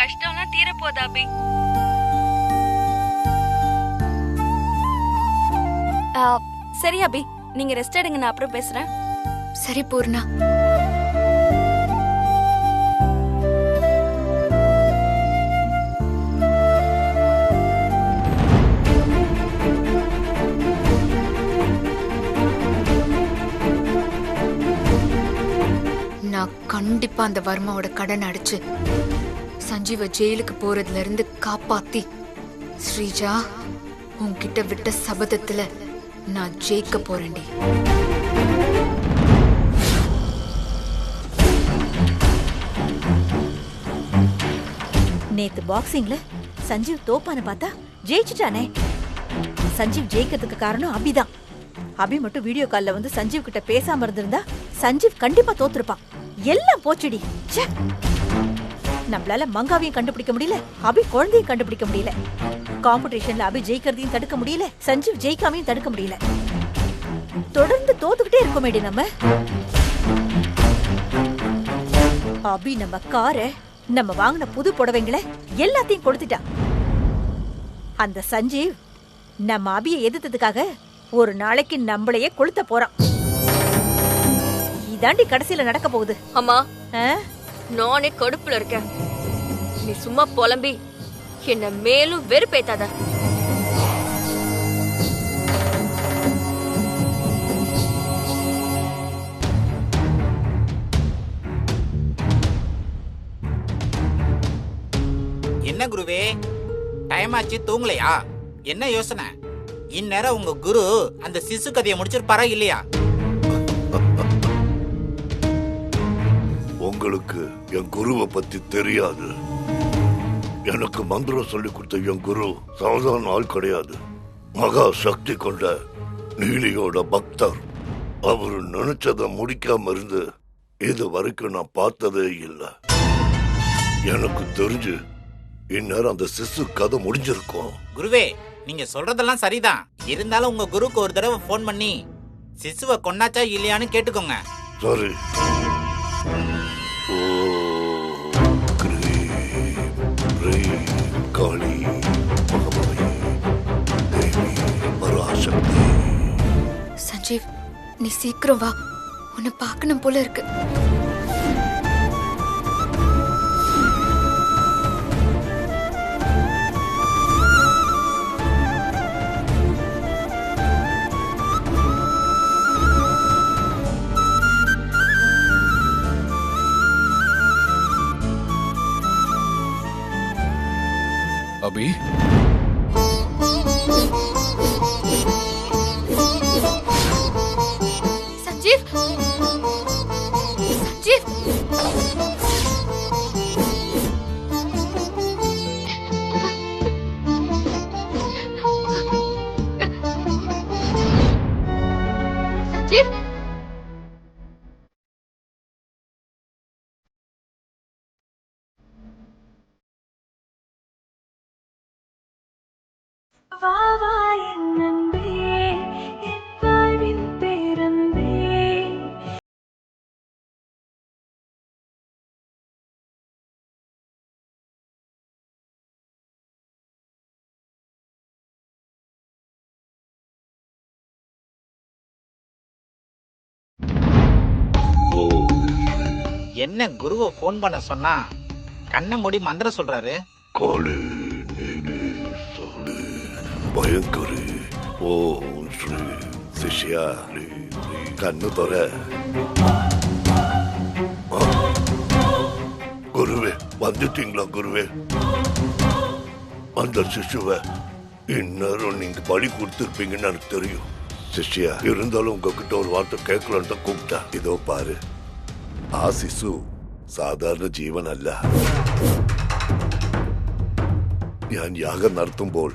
கஷ்டம்லாம் தீரப்போதா அபி. சரி அபி, நீங்க ரெஸ்ட் எடுங்க, நான் அப்புறம் பேசுறேன். சரி பூர்ணா. நான் கண்டிப்பா அந்த வர்மாவோட கடன் அடிச்சு சஞ்சீவ ஜெயிலுக்கு போறதுல இருந்து காப்பாத்தி, ஸ்ரீஜா உன்கிட்ட விட்ட சபதத்துல நான் ஜெயிக்க போறேன்டி. நேத்து பாக்ஸிங்ல சஞ்சீவ் தோப்பான பார்த்தா ஜெயிச்சுட்டானே. சஞ்சீவ் ஜெயிக்கிறதுக்கு காரணம் அபிதான். அபி மட்டும் வீடியோ கால்ல வந்து சஞ்சீவ் கிட்ட பேசாம இருந்திருந்தா சஞ்சீவ் கண்டிப்பா தோத்துருப்பான். எல்லாம் போச்சுடி. நம்மளால மங்காவையும் கண்டுபிடிக்க முடியல, அபி குழந்தையும் கண்டுபிடிக்க முடியல. காம்படிஷன்ல அபி ஜெயிக்கிறதையும் தடுக்க முடியல, சஞ்சீவ் ஜெயிக்காமையும் தடுக்க முடியல. தொடர்ந்து தோத்துக்கிட்டே இருக்கோமேடி நம்ம. அபி நம்ம காரை, நம்ம வாங்கின புது புடவைங்களை எல்லாத்தையும் கொடுத்துட்டா. அந்த சஞ்சீவ் நம்ம அபியை எதிர்த்ததுக்காக ஒரு நாளைக்கு நம்மளையே கொளுத்த போறான். இதாண்டி கடைசியில நடக்க போகுது. அம்மா, நானே கடுப்புல இருக்கேன். நீ சும்மா புலம்பி என்ன மேலும் வெறுப்பேத்தாத. என்ன குருவே, டைம் ஆச்சு, தூங்கலையா? என்ன யோசனை? இந்நேரம் உங்க குரு அந்த சிசு கதையை முடிச்சிருப்பாரா இல்லையா? உங்களுக்கு என் குருவை பத்தி தெரியாது. எனக்கு மந்திரம் சொல்லி கொடுத்த என் குரு சாதாரண ஆள் கிடையாது. மகா சக்தி கொண்ட நீலியோட பக்தர். அவரு நினைச்சதை முடிக்காம இருந்து இது வரைக்கும் நான் பார்த்ததே இல்லை. எனக்கு தெரிஞ்சு இந்நேரம் அந்த சிசு கதை முடிஞ்சிருக்கும். குருவே, நீங்க சொல்றதெல்லாம் சரிதான். இருந்தாலும் உங்க குருக்கு ஒரு தடவை போன் பண்ணி சிசுவை கொன்னாச்சா இல்லையான்னு கேட்டுக்கோங்க. சரி. காளி மகமாயி தேவி பராசக்தி. சஞ்சீவ், நீ சீக்கிரம் வா, உன்னை பார்க்கணும் போல இருக்கு. அபி, சஞ்சீவ், சஞ்சீவ், சஞ்சீவ். என்ன குருவை போன் பண்ண சொன்னா கண்ணை மூடி மந்திரம் சொல்றாரு. காளி நீலி சோழி பயங்கரி ஓம் ஸ்ரீ சிஷ்யா கண்ணு தர. குருவே, வந்துட்டீங்களா குருவே? அந்த சிசுவை இந்நேரம் நீங்க பலி கொடுத்துருப்பீங்கன்னு எனக்கு தெரியும். சிஷ்யா, இருந்தாலும் உங்ககிட்ட ஒரு வார்த்தை கேட்கலான்னு தான் கூப்பிட்டா. இதோ பாரு, ആ ശിശു സാധാരണ ജീവനല്ല. ഞാൻ യാഗം നടത്തുമ്പോൾ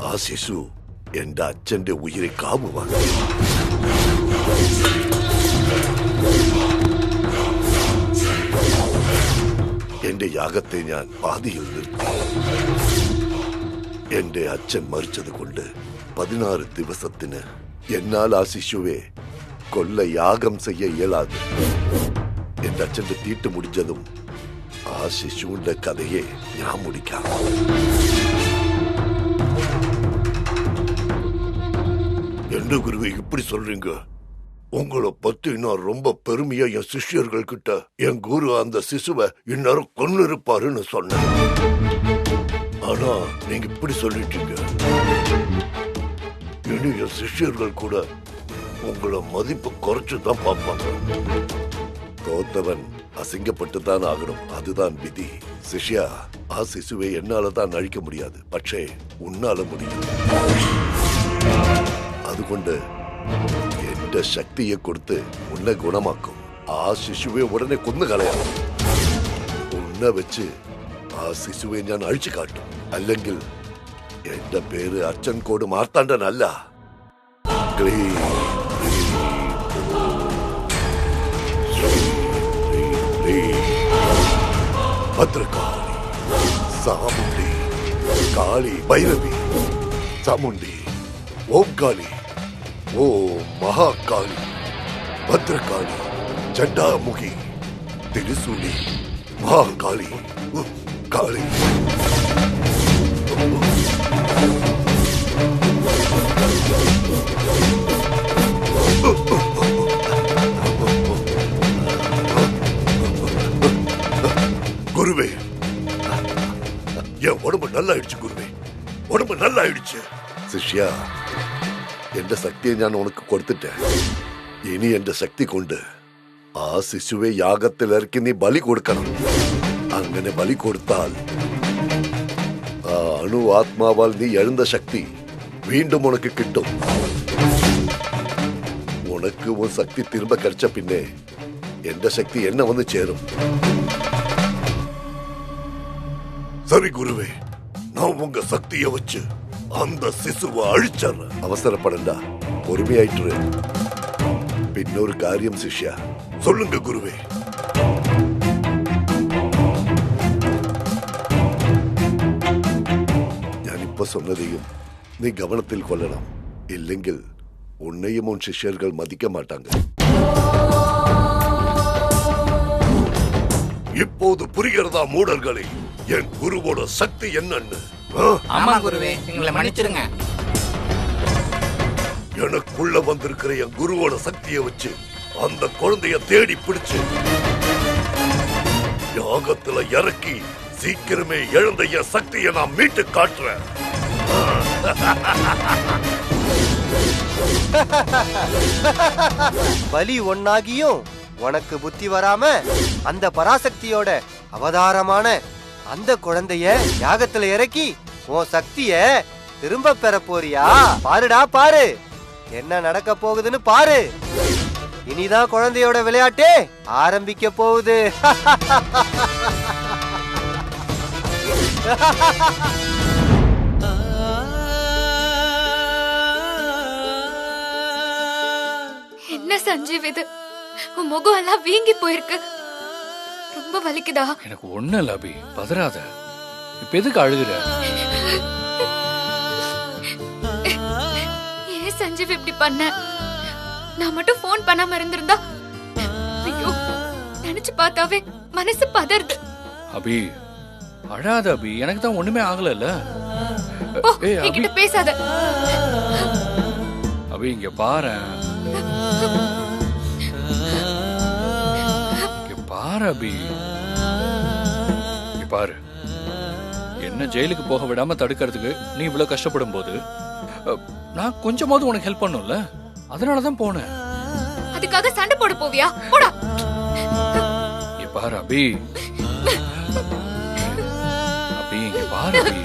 ആ ശിശു എന്റെ അച്ഛന്റെ ഉയിരെ കാവുവാങ്ങി. എന്റെ യാഗത്തെ ഞാൻ പാതിയിൽ നിർത്തി. എന്റെ അച്ഛൻ മരിച്ചത് കൊണ്ട് 16 ദിവസത്തിന് എന്നാൽ ആ ശിശുവെ കൊല്ല യാഗം ചെയ്യ ഇയലാതെ. എന്റെ അച്ഛന്റെ തീട്ട് മുടിച്ചതും ആ ശിശുവിന്റെ കഥയെ ഞാൻ മുടിക്കാം. என்ன குருவே இப்படி சொல்றீங்க? உங்களை பத்தி நான் ரொம்ப பெருமையா என் சிஷ்யர்கள் கிட்ட என் குரு அந்த சிசுவை இந்நேரம் கொன்னு இருப்பாருன்னு சொன்னேன். ஆனா நீங்க இப்படி சொல்லிட்டீங்க. இனி என் சிஷ்யர்கள் கூட உங்களை மதிப்பு குறைச்சுதான் பார்ப்பாங்க. தோத்தவன் அசிங்கப்பட்டு தான் ஆகணும், அதுதான் விதி. சிஷ்யா, ஆ சிசுவை என்னால தான் அழிக்க முடியாது, പക്ഷേ உன்னால முடியும். അതുകൊണ്ട് എന്റെ ശക്തിയെ കൊടുത്ത് ഉന്നെ ഗുണമാക്കും. ആ ശിശുവെ ഉടനെ കൊന്നുകളയാം. ഉന്നെ വെച്ച് ആ ശിശുവെ ഞാൻ അഴിച്ചു കാട്ടും. അല്ലെങ്കിൽ എന്റെ പേര് അച്ഛൻകോട് മാർത്താണ്ഡനല്ല. ഭദ്രകാളി, സാമുണ്ടി, കാളി, ഭൈരവി, ചാമുണ്ടി, ഓം കാളി, ഓ മഹാകാളി, ഭദ്രകാളി, ചണ്ടാമുഖി, തിരുസൂലി, മഹാകാളി, കാളി. குருவே, என் உடம்பு நல்லா ஆயிடுச்சு குருவே, உடம்பு நல்லா ஆயிடுச்சு. சிஷ்யா, എന്റെ ശക്തിയെ ഞാൻ ഉനക്ക് കൊടുത്തിട്ടേൻ. ഇനി എന്റെ ശക്തി കൊണ്ട് ആ ശിശുവെ യാഗത്തിലിറക്കി നീ ബലി കൊടുക്കണം. അങ്ങനെ ബലി കൊടുത്താൽ ആ അണു ആത്മാവാൽ നീ എഴുന്ന ശക്തി വീണ്ടും ഉനക്ക് കിട്ടും. ഉനക്ക് ഉൻ ശക്തി തിരുമ്പ കഴിച്ച പിന്നെ എന്റെ ശക്തി എന്നെ വന്ന് ചേരും. சரி குருவே, நான் உங்க சக்தியை வச்சு அந்த சிசுவை அழிச்சற. அவசரப்படண்டா, பொறுமையாயிற்று. பின்னொரு காரியம் சிஷ்யா, சொல்லுங்க குருவே. ഞാൻ ഇപ്പൊ சொன்னதையும் நீ கவனத்தில் கொள்ளணும். இல்லைங்கில் உன்னையும் உன் சிஷ்யர்கள் மதிக்க மாட்டாங்க. இப்போது புரிகிறதா மூடர்களே என் குருவோட சக்தி என்னன்னு? ஆமா குருவே, எங்களை மன்னிச்சிருங்க. எனக்குள்ள வந்திருக்கிற என் குருவோட சக்தியை வச்சு அந்த குழந்தைய தேடி பிடிச்சு யாகத்துல இறக்கி சீக்கிரமே எழுந்த என் சக்தியை நான் மீட்டு காட்டுறேன். பலி ஒன்னாகியும் உனக்கு புத்தி வராம அந்த பராசக்தியோட அவதாரமான அந்த குழந்தைய யாகத்துல இறக்கி உன் சக்திய திரும்ப பெற போறியா? பாருடா பாரு, என்ன நடக்க போகுதுன்னு பாரு. இனிதான் குழந்தையோட விளையாட்டே ஆரம்பிக்க போகுது. என்ன சஞ்சீவ் இது? உன் முகம் எல்லாம் வீங்கி போயிருக்கு. ரொம்ப வலிக்குதா? எனக்கு ஒண்ணு இல்ல அபி, பதறாத. இப்ப எதுக்கு அழுகுற? ஏன் சஞ்சீவ் இப்படி பண்ண? நான் மட்டும் போன் பண்ணாம இருந்திருந்தா, ஐயோ, நினைச்சு பார்த்தாவே மனசு பதறுது. அபி அழாத அபி, எனக்கு தான் ஒண்ணுமே ஆகல. என்கிட்ட பேசாத அபி. இங்க பாரு, அபி பாரு, என்ன ஜெயிலுக்கு போக விடாம தடுக்கிறதுக்கு நீ இவ்வளவு கஷ்டப்படும் போது நான் கொஞ்சமாவது உனக்கு ஹெல்ப் பண்ணும்ல, அதனாலதான் போனேன். அதுக்காக சண்டை போட போவியா? போடா. பாரு அபி, அபி இங்க பாரு அபி.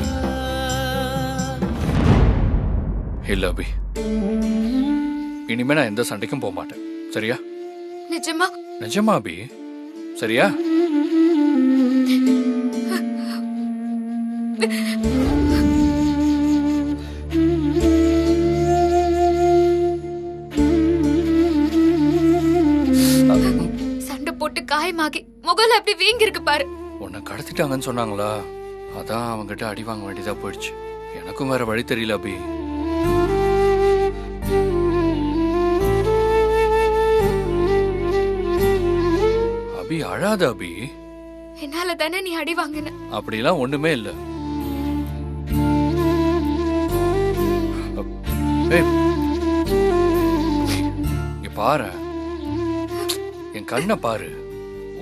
இல்ல அபி, இனிமே நான் எந்த சண்டைக்கும் போக மாட்டேன், சரியா? நிஜமா? நிஜமா அபி, சரியா? சண்டை போட்டு காயமாகி முகல அப்படி வீங்கி இருக்கு பாரு. உன்னை கடத்திட்டாங்கன்னு சொன்னாங்களா, அதான் அவங்கிட்ட அடி வாங்க வேண்டியதா போயிடுச்சு. எனக்கும் வேற வழி தெரியல அபி. அபி அழாத அபி. என்னால தானே நீ அடி வாங்கின. அப்படிலாம் ஒண்ணுமே இல்ல. ஏய், இங்க பாரு, என் கண்ணை பாரு.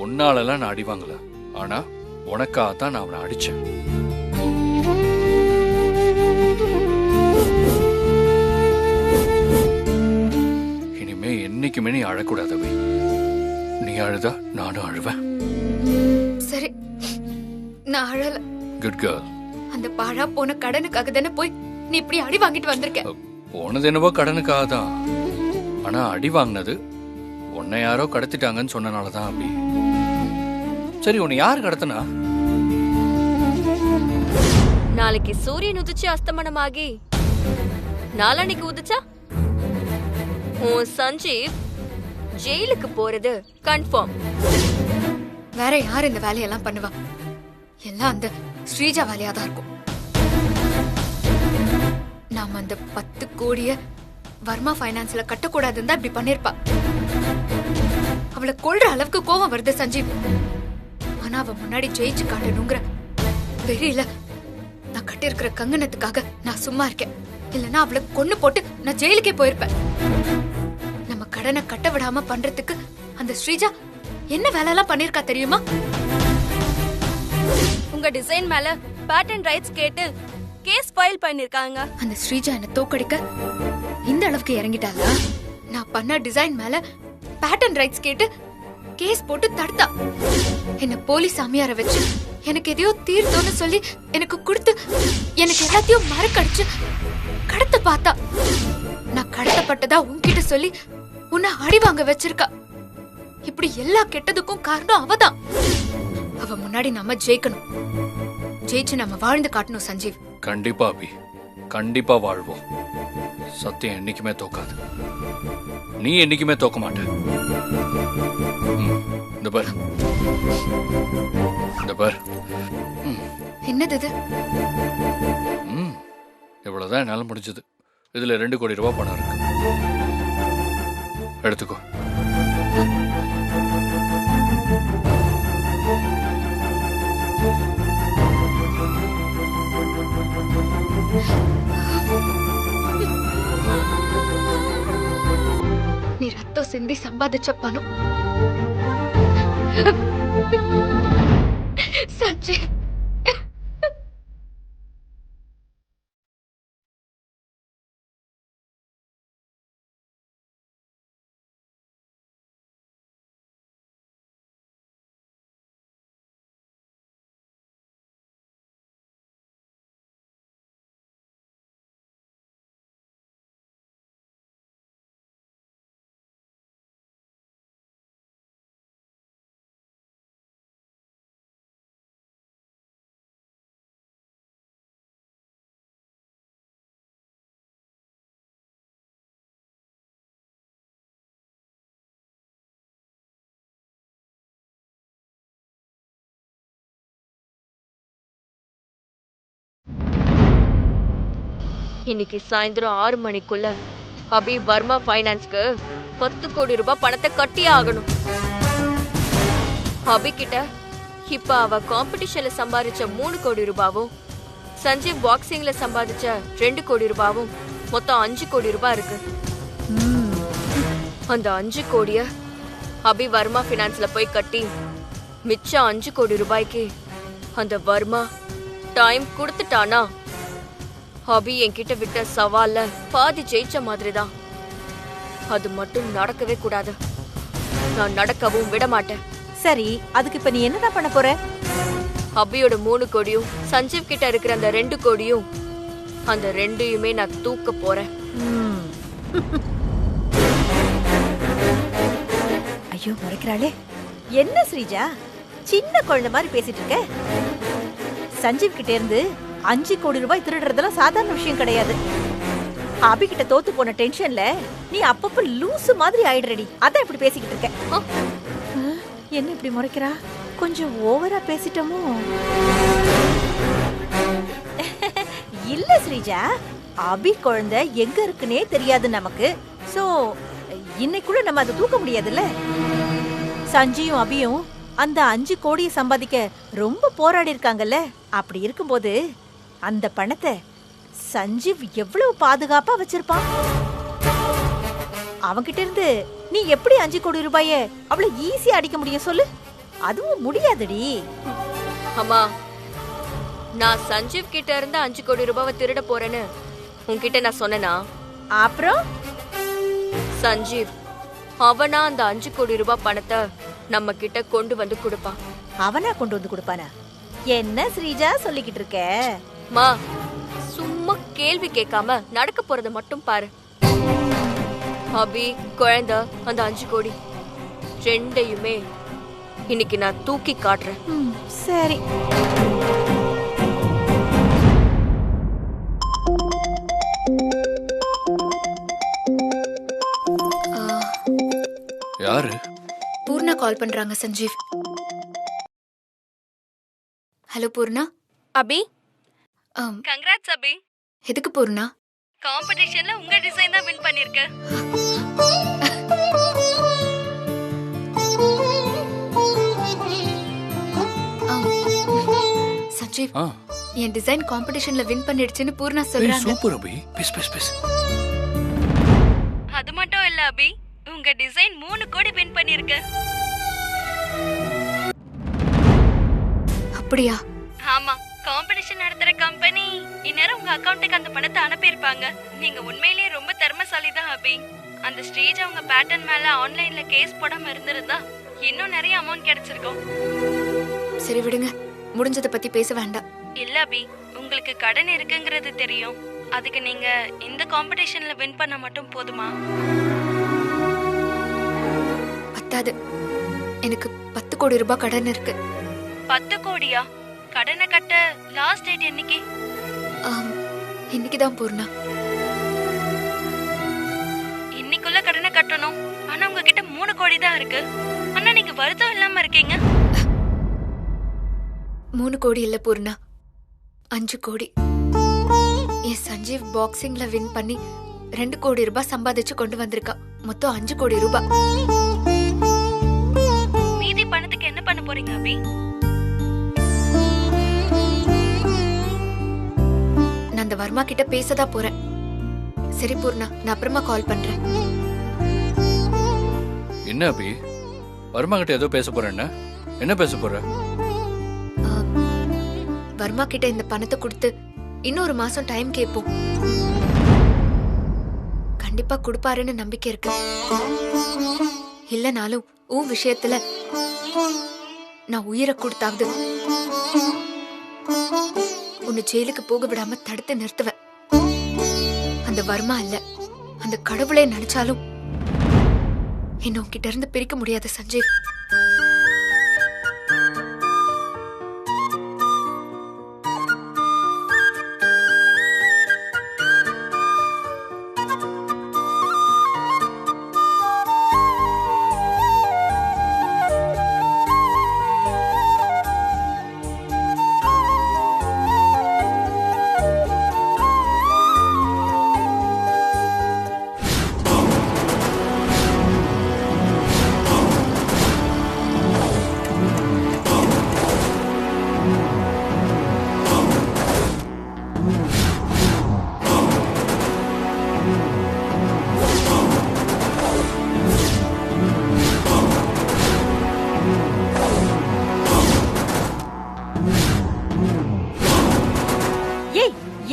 உன்னாலலாம் நான் அடி வாங்கல, ஆனா உனக்காகத்தான் நான் அவனை அடிச்சேன். இனிமே என்னைக்குமே நீ அழக்கூடாது அபி. நீ அழுதா நானும் அழுவேன். சரி, நான் அழல. Good girl. அந்த பாழா போன கடனுக்காக தானே போய் நீ இப்படி அடி வாங்கிட்டு வந்திருக்க. போனது என்னவோ கடனுக்காக தான், ஆனா அடி வாங்கினது உன்னை யாரோ கடத்திட்டாங்கன்னு சொன்னனாலதான் அப்படி. சரி, உன்னை யாரு கடத்தினா? நாளைக்கு சூரியன் உதிச்சு அஸ்தமனமாகி நாளான்னைக்கு உதிச்சா உன் சஞ்சீவ் ஜெயிலுக்கு போறது கன்ஃபார்ம். வேற யார் இந்த வேலையெல்லாம் பண்ணுவா? எல்லாம் அந்த ஸ்ரீஜா வேலையா தான் இருக்கும். நாம அந்த 10 கோடிய வர்மா ஃபைனான்ஸ்ல கட்டக்கூடாதுன்னு தான் இப்படி பண்ணிருப்பா. அவளை கொல்ற அளவுக்கு கோவம் வருது சஞ்சீவ். ஆனா அவ முன்னாடி ஜெயிச்சு காட்டணுங்கிற வெறியில நான் கட்டிருக்கிற கங்கணத்துக்காக நான் சும்மா இருக்கேன். இல்லைன்னா அவளை கொன்னு போட்டு நான் ஜெயிலுக்கே போயிருப்பேன். நம்ம கடனை கட்ட விடாம பண்றதுக்கு அந்த ஸ்ரீஜா என்ன வேலை எல்லாம் பண்ணிருக்கா தெரியுமா? உங்க டிசைன் மேல பேட்டர்ன் ரைட்ஸ் கேட்டு கேஸ் ஃபைல் பண்ணிருக்காங்க. அந்த ஸ்ரீஜா என்ன தோக்கடிக்க இந்த அளவுக்கு இறங்கிட்டாளா? நான் பண்ண டிசைன் மேல பேட்டர்ன் ரைட்ஸ் கேட்டு கேஸ் போட்டு தடுத்தா. என்ன போலீஸ் சாமியார வச்சு எனக்கு எதையோ தீர்த்தோன்னு சொல்லி எனக்கு கொடுத்து எனக்கு எல்லாத்தையும் மறக்கடிச்சு கடத்த பார்த்தா. நான் கடத்தப்பட்டதா உன்கிட்ட சொல்லி உன்னை அடி வாங்க வச்சிருக்கா. இப்படி எல்லா கெட்டதுக்கும் காரணம் அவதான். அவ முன்னாடி நம்ம ஜெயிக்கணும். ஜெயிச்சு நம்ம வாழ்ந்து காட்டணும் சஞ்சீவ். கண்டிப்பா அபி, கண்டிப்பா வாழ்வோம். சத்தியம் என்னைக்குமே தோக்காது. நீ என்னைக்குமே தோக்க மாட்ட. இந்த பார், இந்த பார். என்னது இது? இவ்வளவுதான் என்னால முடிஞ்சது. இதுல 2 கோடி ரூபாய் பணம் இருக்கு, எடுத்துக்கோ. நீ ரத்தம் சிந்தி சம்பாதிச்ச பணம் சஞ்சீவ். இன்னைக்கு சாயந்தரம் 6 மணிக்குள்ள அபி வர்மா ஃபைனான்ஸ்க்கு 10 கோடி ரூபாய் பணத்தை கட்டியே ஆகணும். அபி கிட்ட இப்ப அவ காம்படிஷன்ல சம்பாதிச்ச 3 கோடி ரூபாவும் சஞ்சீவ் பாக்ஸிங்ல சம்பாதிச்ச 2 கோடி ரூபாவும் மொத்தம் 5 கோடி ரூபாய் இருக்கு. அந்த 5 கோடிய அபி வர்மா ஃபைனான்ஸ்ல போய் கட்டி மிச்சம் 5 கோடி ரூபாய்க்கு அந்த வர்மா டைம் கொடுத்துட்டானா அபி என்கிட்ட விட்ட சவால்ல பாதி ஜெயிச்ச மாதிரிதான். அது மட்டும் நடக்கவே கூடாது. நான் நடக்கவும் விட மாட்டேன். சரி, அதுக்கு இப்ப நீ என்னதான் பண்ண போற? அபியோட 3 கோடியும் சஞ்சீவ் கிட்ட இருக்கிற அந்த 2 கோடியும் அந்த 2யுமே நான் தூக்க போறேன். ஐயோ, மறைக்கிறாளே. என்ன ஸ்ரீஜா, சின்ன குழந்தை மாதிரி பேசிட்டு இருக்க? சஞ்சீவ் கிட்ட இருந்து 5 கோடி ரூபாய் திருடுறதெல்லாம் சாதாரண விஷயம் கிடையாது. அபி கிட்ட தோத்து போன டென்ஷன்ல நீ அப்பப்ப லூசு மாதிரி ஆயிடுறடி. அதான் இப்படி பேசிக்கிட்டு இருக்க. என்ன இப்படி முறைக்கிறா? கொஞ்சம் ஓவரா பேசிட்டோமோ? இல்ல ஸ்ரீஜா, அபி குழந்தை எங்க இருக்குன்னே தெரியாது நமக்கு. சோ இன்னைக்குள்ள நம்ம அதை தூக்க முடியாதுல்ல. சஞ்சியும் அபியும் அந்த 5 கோடியை சம்பாதிக்க ரொம்ப போராடி இருக்காங்கல்ல. அப்படி இருக்கும்போது அந்த பணத்தை சஞ்சீவ் எவ்வளவு பாதுகாப்பா வச்சிருப்பான். அவன்கிட்ட இருந்து நீ எப்படி 5 கோடி ரூபாய அவ்வளவு ஈஸியா அடிக்க முடியும் சொல்லு? அதுவும் முடியாதடி. அம்மா, நான் சஞ்சீவ் கிட்ட இருந்து 5 கோடி ரூபாவை திருட போறேன்னு உன்கிட்ட நான் சொன்னேனா? அப்புறம் சஞ்சீவ் அவனா அந்த 5 கோடி ரூபாய் பணத்தை நம்ம கிட்ட கொண்டு வந்து கொடுப்பான். அவனா கொண்டு வந்து கொடுப்பானா? என்ன ஸ்ரீஜா சொல்லிக்கிட்டு இருக்க? மா, சும்மா கேள்வி கேட்காம நடக்க போறத மட்டும் பாரு. அபி, குழந்தை, அந்த 5 கோடி ரெண்டையுமே இன்னைக்கு நான் தூக்கி காட்டுறேன். சரி. யாரு? பூர்ணா கால் பண்றாங்க சஞ்சீவ். ஹலோ பூர்ணா. அபி, கங்க்ராட்ஸ் அபி. எதுக்கு பூர்ணா? காம்படிஷன்ல உங்க டிசைன் தான் வின் பண்ணிருக்க. சஞ்சீவ், என் டிசைன் காம்படிஷன்ல வின் பண்ணிடுச்சுன்னு பூர்ணா சொல்றாங்க. சூப்பர் அபி. பிஸ் பிஸ் பிஸ். அது மட்டும் இல்ல அபி, உங்க டிசைன் 3 கோடி வின் பண்ணிருக்க. அப்படியா? ஆமா, காம்படிஷன் நடத்துற கம்பெனி இந்நேரம் உங்க அக்கவுண்ட்டுக்கு அந்த பணத்தை அனுப்பியிருப்பாங்க. நீங்க உண்மையிலேயே ரொம்ப திறமைசாலி தான் அபி. அந்த ஸ்டேஜ் அவங்க பேட்டர்ன் மேல ஆன்லைன்ல கேஸ் போடாம இருந்திருந்தா இன்னும் நிறைய அமௌண்ட் கிடைச்சிருக்கும். சரி விடுங்க, முடிஞ்சதை பத்தி பேச வேண்டாம். இல்ல அபி, உங்களுக்கு கடன் இருக்குங்கிறது தெரியும். அதுக்கு நீங்க இந்த காம்படிஷன்ல வின் பண்ண மட்டும் போதுமா? பத்தாது. எனக்கு 10 கோடி ரூபாய் கடன் இருக்கு. 10 கோடியா? கடனை கட்ட லாஸ்ட் டேட் என்னைக்கு? இன்னைக்குதான் பூர்ணா. இன்னைக்குள்ள கடனை கட்டணும். ஆனா உங்ககிட்ட 3 கோடி தான் இருக்கு. ஆனா நீங்க வருத்தம் இல்லாம இருக்கீங்க. 3 கோடி இல்ல பூர்ணா, 5 கோடி. என் சஞ்சீவ் பாக்ஸிங்ல வின் பண்ணி 2 கோடி ரூபாய் சம்பாதிச்சு கொண்டு வந்திருக்கா. மொத்தம் 5 கோடி ரூபாய். மீதி பணத்துக்கு என்ன பண்ண போறீங்க அபி? நான் அந்த வர்மா கிட்ட பேசதா போறேன். சரி பூர்ணா, நான் அப்புறமா கால் பண்றேன். என்ன அபி, வர்மா கிட்ட ஏதோ பேச போறேன்னா என்ன பேச போற? வர்மா கிட்ட இந்த பணத்தை கொடுத்து இன்னொரு மாசம் டைம் கேட்போம். கண்டிப்பா கொடுப்பாருன்னு நம்பிக்கை இருக்கு. இல்லனாலும் உன் விஷயத்துல நான் உயிரை கொடுத்தாவது உன்னை ஜெயிலுக்கு போக விடாம தடுத்து நிறுத்துவேன். அந்த வர்மா இல்ல, அந்த கடவுளே நினைச்சாலும் என்ன உன்கிட்ட இருந்து பிரிக்க முடியாது சஞ்சீவ்.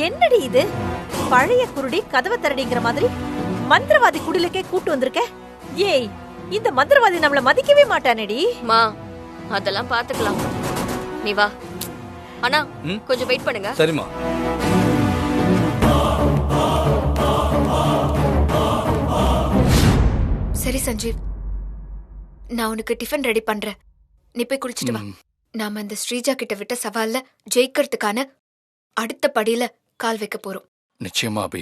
என்னடி இது? பழைய குருடி கதவை திறடிங்கிற மாதிரி மந்திரவாதி குடிலுக்கே கூட்டு வந்திருக்க. ஏய், இந்த மந்திரவாதி நம்மள மதிக்கவே மாட்டானேடி. மா, அதெல்லாம் பாத்துக்கலாம். நீ வா. அண்ணா, கொஞ்சம் வெயிட் பண்ணுங்க. சரிம்மா. சரி சஞ்சீவ், நான் உனக்கு டிஃபன் ரெடி பண்றேன். நீ போய் குளிச்சிட்டு வா. நாம இந்த ஸ்ரீஜா கிட்ட விட்ட சவால்ல ஜெயிக்கிறதுக்கான அடுத்த படியில கால் வைக்க போறோம். நிச்சயமா அபி.